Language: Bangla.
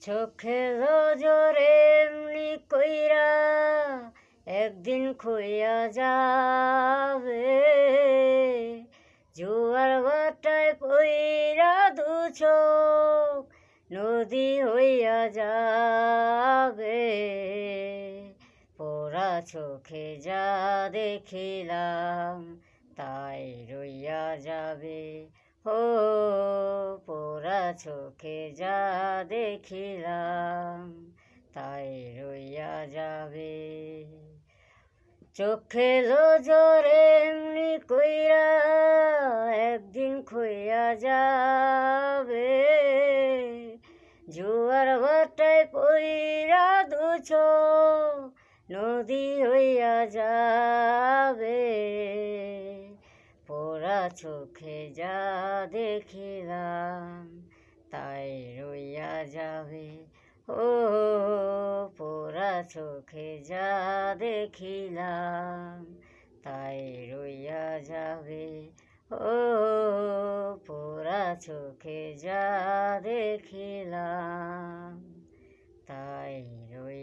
চোখের জোরে এমনি কইরা একদিন খুইয়া যাবে, জোয়ার ভাটায় পইরা দু চোখ নদী হইয়া যাবে। পোড়া চোখে যা দেখিলাম তাই রইয়া যাবে, ও পোড়া চোখে যা দেখিলাম তাই রইয়া যাবে। চোখে জোরে এমনি কইরা একদিন খুইয়া যাবে, জোয়ার ভাটায় পইরা দু চোখ নদী হইয়া যাবে। পোড়া চোখে যা দেখিলাম তাই রইয়া যাবে, ও পোড়া চোখে যা দেখিলাম তাই রইয়া যাবে, ও পোড়া চোখে যা দেখিলাম তাই রইয়া